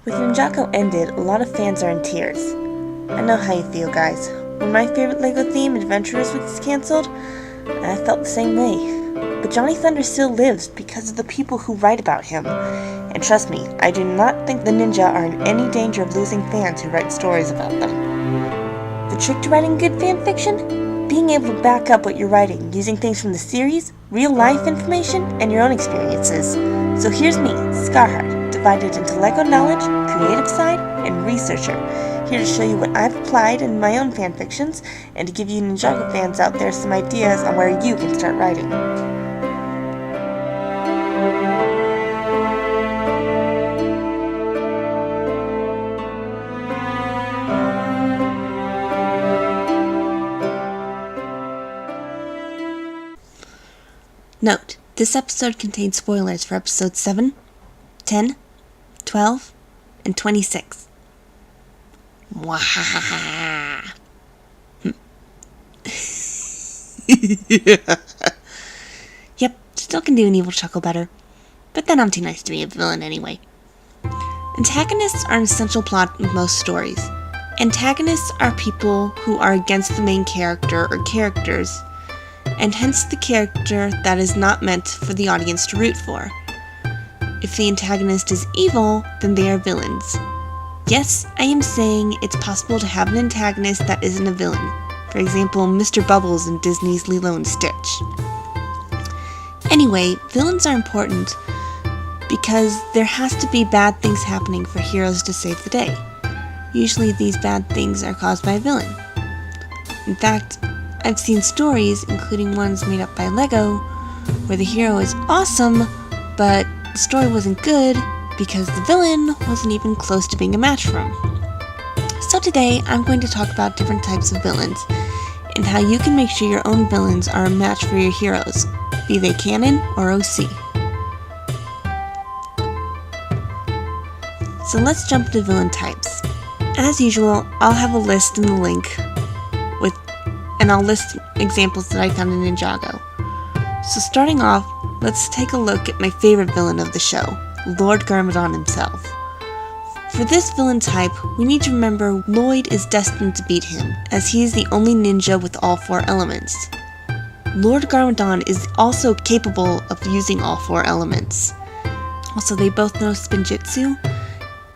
With Ninjago ended, a lot of fans are in tears. I know how you feel, guys. When my favorite LEGO theme, Adventurers, was cancelled, I felt the same way. But Johnny Thunder still lives because of the people who write about him. And trust me, I do not think the ninja are in any danger of losing fans who write stories about them. The trick to writing good fan fiction? Being able to back up what you're writing using things from the series, real-life information, and your own experiences. So here's me, Scarheart, divided into LEGO knowledge, creative side, and researcher, here to show you what I've applied in my own fanfictions, and to give you Ninjago fans out there some ideas on where you can start writing. Note, this episode contains spoilers for episodes 7, 10, 12, and 26. Wahahaha. Yep, still can do an evil chuckle better. But then I'm too nice to be a villain anyway. Antagonists are an essential plot of most stories. Antagonists are people who are against the main character or characters, and hence the character that is not meant for the audience to root for. If the antagonist is evil, then they are villains. Yes, I am saying it's possible to have an antagonist that isn't a villain. For example, Mr. Bubbles in Disney's Lilo and Stitch. Anyway, villains are important because there has to be bad things happening for heroes to save the day. Usually these bad things are caused by a villain. In fact, I've seen stories, including ones made up by LEGO, where the hero is awesome, but the story wasn't good because the villain wasn't even close to being a match for him. So today, I'm going to talk about different types of villains, and how you can make sure your own villains are a match for your heroes, be they canon or OC. So let's jump to villain types. As usual, I'll have a list in the link, and I'll list examples that I found in Ninjago. So starting off, let's take a look at my favorite villain of the show, Lord Garmadon himself. For this villain type, we need to remember Lloyd is destined to beat him, as he is the only ninja with all 4 elements. Lord Garmadon is also capable of using all 4 elements. Also, they both know Spinjitzu,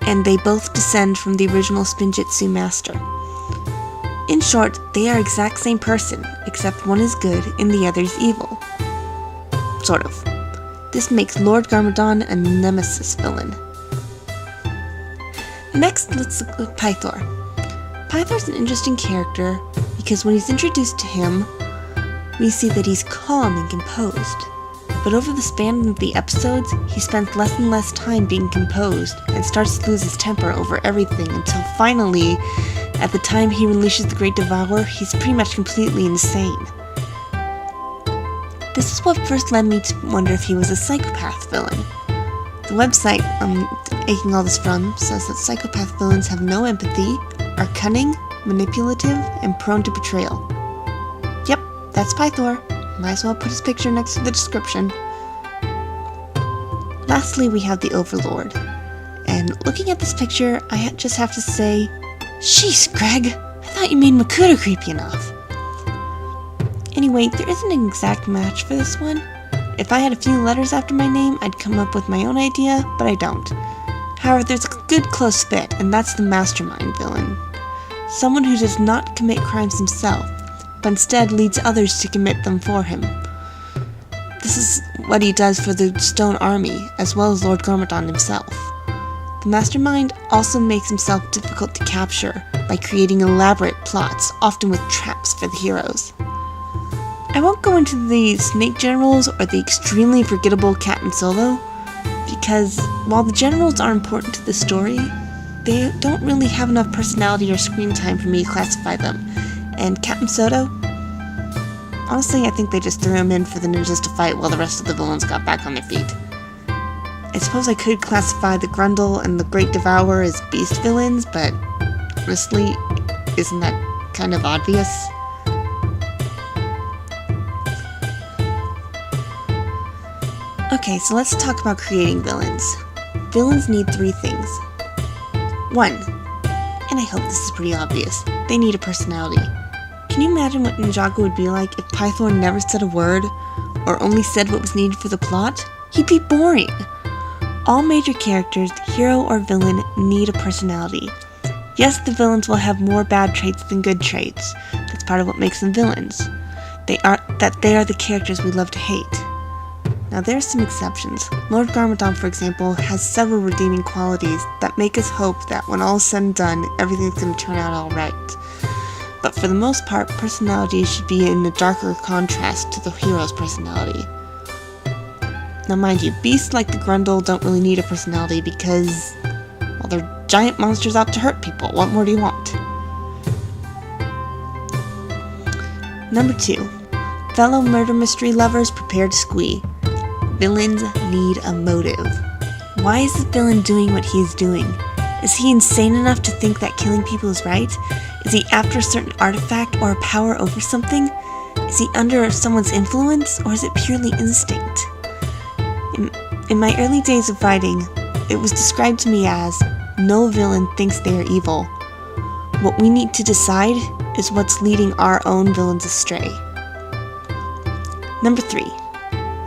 and they both descend from the original Spinjitzu master. In short, they are exact same person, except one is good and the other is evil. Sort of. This makes Lord Garmadon a nemesis villain. Next, let's look at Pythor. Pythor's an interesting character because when he's introduced to him, we see that he's calm and composed. But over the span of the episodes, he spends less and less time being composed and starts to lose his temper over everything until finally, at the time he unleashes the Great Devourer, he's pretty much completely insane. This is what first led me to wonder if he was a psychopath villain. The website I'm taking all this from says that psychopath villains have no empathy, are cunning, manipulative, and prone to betrayal. Yep, that's Pythor. Might as well put his picture next to the description. Lastly, we have the Overlord. And looking at this picture, I just have to say, sheesh, Greg, I thought you made Makuta creepy enough. Anyway, there isn't an exact match for this one. If I had a few letters after my name, I'd come up with my own idea, but I don't. However, there's a good close fit, and that's the Mastermind villain. Someone who does not commit crimes himself, but instead leads others to commit them for him. This is what he does for the Stone Army, as well as Lord Garmadon himself. The Mastermind also makes himself difficult to capture by creating elaborate plots, often with traps for the heroes. I won't go into the Snake Generals or the extremely forgettable Captain Solo, because while the generals are important to the story, they don't really have enough personality or screen time for me to classify them. And Captain Soto? Honestly, I think they just threw him in for the ninjas to fight while the rest of the villains got back on their feet. I suppose I could classify the Grundle and the Great Devourer as beast villains, but honestly, isn't that kind of obvious? Okay, so let's talk about creating villains. Villains need 3 things: 1. And I hope this is pretty obvious. They need a personality. Can you imagine what Ninjago would be like if Python never said a word, or only said what was needed for the plot? He'd be boring. All major characters, hero or villain, need a personality. Yes, the villains will have more bad traits than good traits. That's part of what makes them villains. They are the characters we love to hate. Now there are some exceptions. Lord Garmadon, for example, has several redeeming qualities that make us hope that when all is said and done, everything's going to turn out alright. But for the most part, personality should be in a darker contrast to the hero's personality. Now mind you, beasts like the Grundle don't really need a personality because, well, they're giant monsters out to hurt people. What more do you want? Number 2. Fellow murder mystery lovers, prepare to squee. Villains need a motive. Why is the villain doing what he is doing? Is he insane enough to think that killing people is right? Is he after a certain artifact or a power over something? Is he under someone's influence, or is it purely instinct? In my early days of writing, it was described to me as, no villain thinks they are evil. What we need to decide is what's leading our own villains astray. Number 3.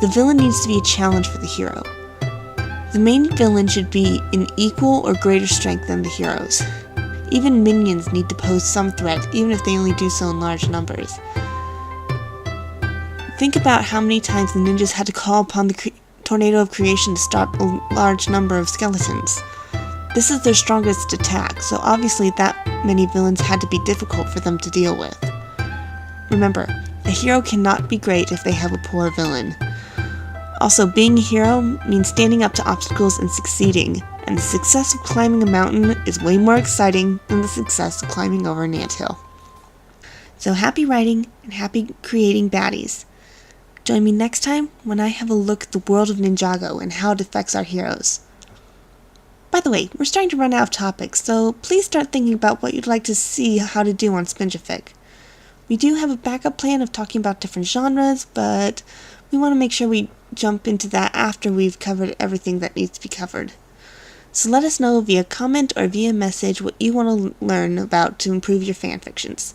The villain needs to be a challenge for the hero. The main villain should be in equal or greater strength than the heroes. Even minions need to pose some threat, even if they only do so in large numbers. Think about how many times the ninjas had to call upon the tornado of creation to stop a large number of skeletons. This is their strongest attack, so obviously that many villains had to be difficult for them to deal with. Remember, a hero cannot be great if they have a poor villain. Also, being a hero means standing up to obstacles and succeeding, and the success of climbing a mountain is way more exciting than the success of climbing over an anthill. So happy writing and happy creating baddies. Join me next time when I have a look at the world of Ninjago and how it affects our heroes. By the way, we're starting to run out of topics, so please start thinking about what you'd like to see how to do on Spinjafic. We do have a backup plan of talking about different genres, but we want to make sure we jump into that after we've covered everything that needs to be covered. So let us know via comment or via message what you want to learn about to improve your fanfictions.